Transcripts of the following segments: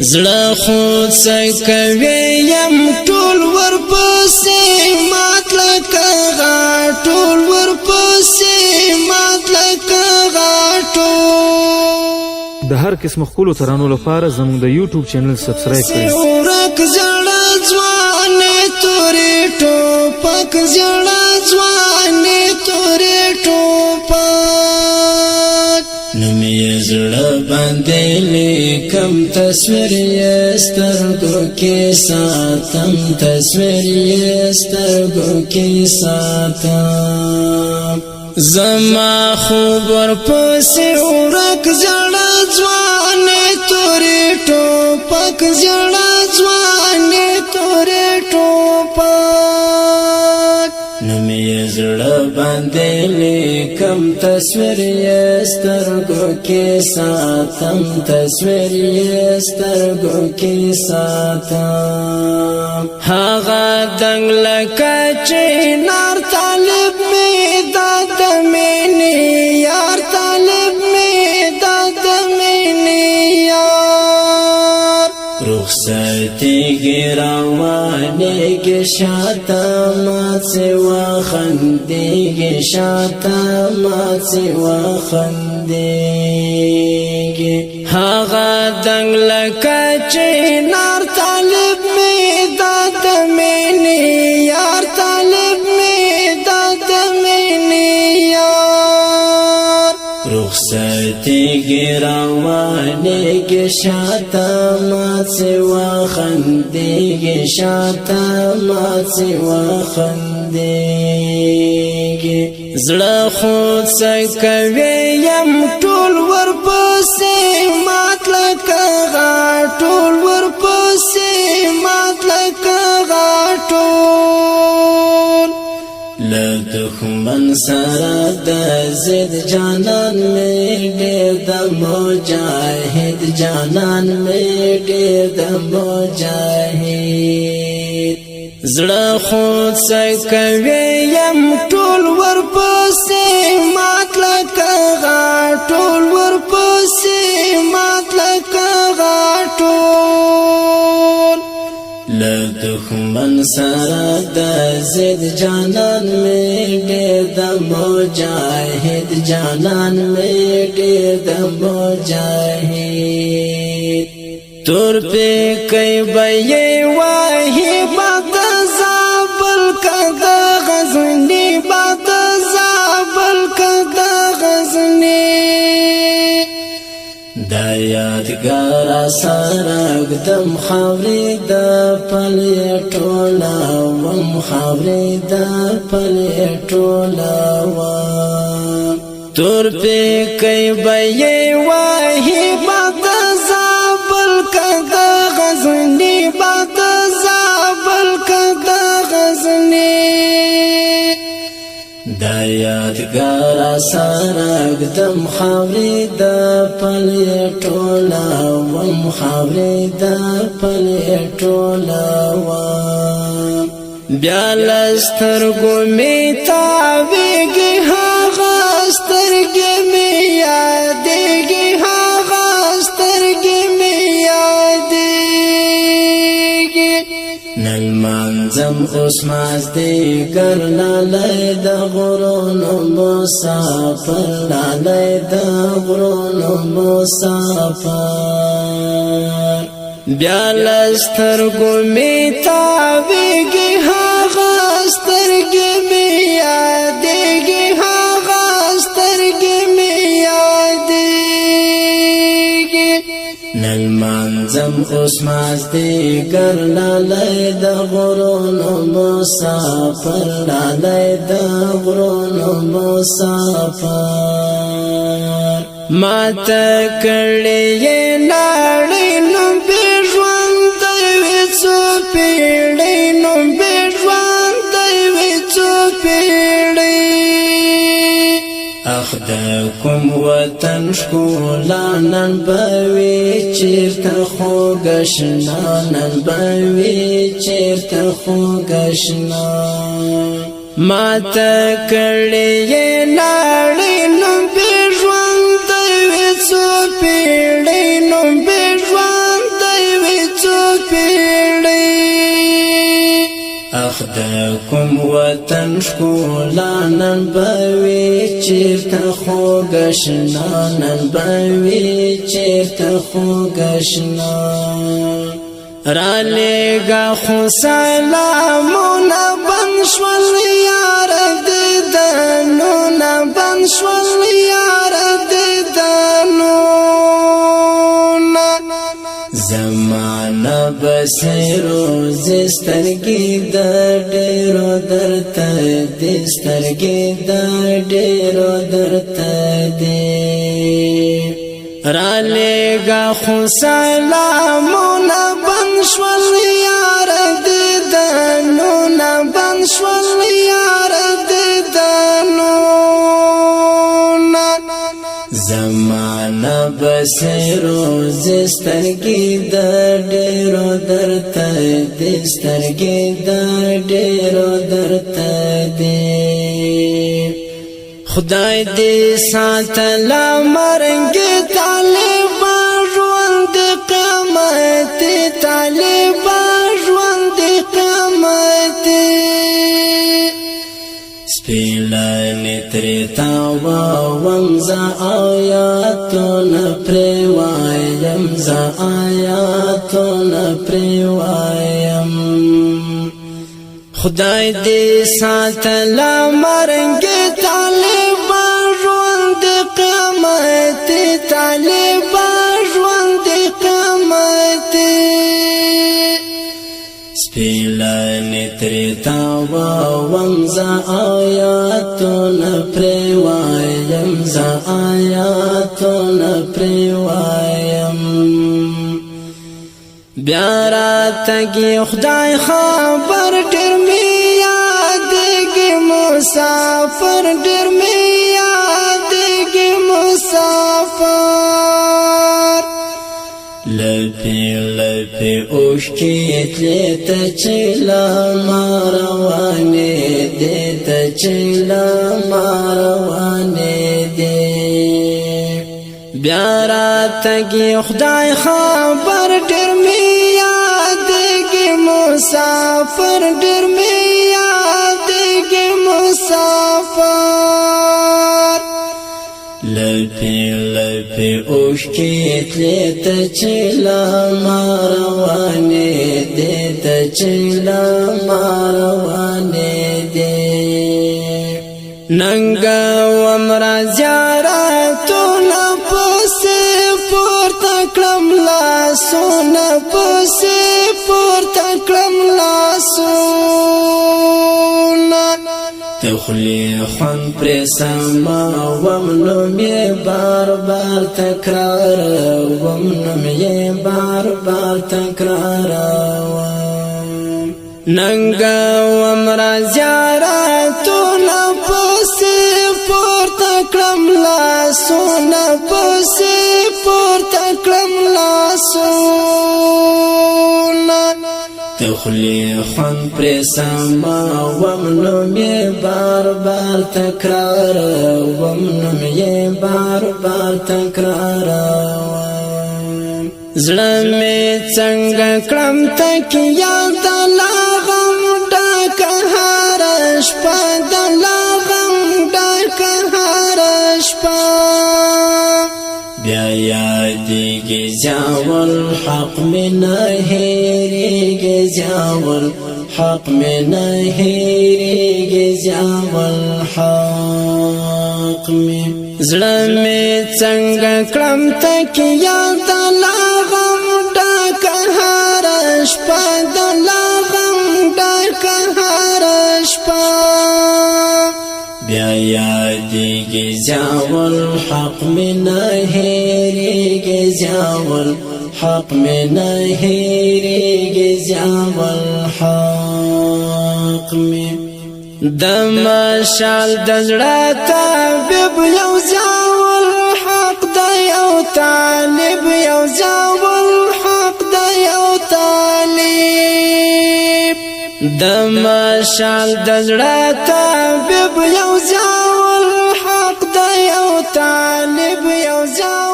زړه خود سکوي یم ټول ورپسې مات لکه غاټول ورپسې مات لکه غاټول د هر قسم خپلو ترانو لپاره زموږ د یوټیوب چینل سبسکرایب کړئ. ورک زړه ځوانې تورې ټوپک زړه ځوانې تورې ټوپک نومې زړه باندې لیکم تصویر یې سترګو کې ساتم تصویر یې سترګو کې ساتم زما خوب ورپسې ورک زړه ځوانې تورې ټوپک زړه ځوانې تورې ټوپک نومې زړه باندې لیکم تصویر یې سترګو کې ساتم تصویر یې سترګو کې ساتم هغه دنګ لکه چنار طالب مې د مینې یار طالب مې د مینې یار رخصتېږي روانېږي شاته ماڅې وخندېږي شاته ماڅې وخندېږي هغه دنګ لکه چنار طالب مې د مینې یار طالب مې د مینې یار رخصتېږي روانېږي شاته ماڅې وخندېږي شاته ماڅې وخندېږي زړه خود سکوي یم ټول ورپسې مات لکه غاټول ورپسې مات لکه غاټول له دښمن سره د ضد جانان مې ډېر د مجاهد جانان مې ډېر د مجاهد زړه خود سکوي یم ټول ورپسې مات لکه غاټول ورپسې مات لکه غاټول له دښمن سره د ضد جانان مې ډېر د مجاهد جانان مې ډېر د مجاهد تور پې کوي به یې واهي باد زابل که د غزني باد زابل که د غزني دا یادګار سره ږدم خاورې د پلې ټولوم خاورې د پلې ټولوم تور پې کوي به یې واهي باد زابل که د غزني باد زابل که د غزني دا یادګار سره ږدم خاورې د پلې ټولوم خاورې د پلې ټولوم بیا له سترګو مې تاویږي هغه سترګې مې یادېږي هغه سترګې مې یادېږي نن منځم اوس مازدیګر لالی د غرونو مسافر لالی د غرونو مسافر بیا له سترګو مې تاویږي هغه سترګې مې یادېږي هغه سترګې مې یادېږي نن منځم اوس مازدیګر لالی د غرونو مسافر لالی د غرونو مسافر ماته کړې یې نړۍ نوم بې ژوندی وي څو پیړۍ نوم بې ژوندی وي څو پیړۍ اخ د کوم وطن ښکلا نن به وي چېرته خوږه شنه نن به وي چېرته خوږه شنه ماته کړې یې نړۍ نوم بې ژوندی وي څو پیړۍ نوم بې ژوندی د کوم وطن ښکلا نن به وي چېرته خوږه شنه نن به وي چېرته خوږه شنه رالېږه خو سلامونه بند شول یار دیدنونه بند شول یار دیدنونه زمانه بسې روزې سترګې د ډېرو درته دي سترګې د ډېرو درته دي رالېږه خو سلامونه بند شول یار دیدنونه بند شول یار دیدنونه زمانه بسې روزې سترګې د ډېرو درته دي سترګې د ډېرو درته دي خدای دې ساتله مرګ طالبان ژوند قیامت طالبان ژوند قیامت سپیلنې ترې تاووم زه آیاتونه پرې وایم زه آیاتونه پرې وایم خدای دې ساتله مرګ طالبان ژوند قیامت طالبان ژوند قیامت سپیلنې ترې تاووم زه آیاتونه پرې وایم زه آیاتونه پرې وایم بیا راتګي خدای خبر ډېر مې یادېږي مسافر ډېر مې یادېږي مسافر لپې لپې اوښکې تلې ته چې له ما روانې دي ته چې له ما روانې دي بیا راتګي خدای خبر ډېر مې یادېږي مسافر ډېر مې یادېږي مسافر لپې لپې اوښکې تلې ته چې له ما روانې دي ته چې له ما روانې دي ننګه ومره زیارتونه پسې پورته کړم لاسونه پسې پورته کړم لاسونه د خولې خوند پرې سموم نوم یې بار بار تکراروم نوم یې بار بار تکراروم ننګه ومره زیارتونه پسې پورته کړم لاسونه پسې پورته کړم لاسونه د خولې خوند پرې سموم نوم یې بار بار تکراروم نوم یې بار بار تکراروم زړه مې څنګه کړم تکیه د لا غم ډکه هره شپه د لا غم ډکه هره شپه بیا یادېږي ضیاء الحق مې نه هېرېږي ضیاء الحق مې نه هېرېږي ضیاء الحق مې زړه مې څنګه کړم تکیه د لا غم ډکه هره شپه د لا غم ډکه هره شپه بیا یادېږي ضیاء الحق مې نه هېرېږي ضیاء الحق مې نه هېرېږي ضیاء الحق مې د مشال د زړه طبیب یو ضیاء الحق د یو طالب یو ضیاء الحق د یو طالب د مشال د زړه طبیب یو ضیاء الحق د یو طالب یو ضیاء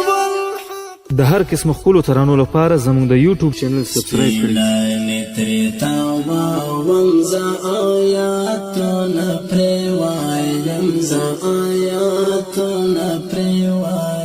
د هر قسم خپلو ترانو لپاره زموږ د یوټیوب چینل سبسکرایب کړئ. تری توبه ومزه آیاتونه پرې وایم، زه آیاتونه پرې وایم.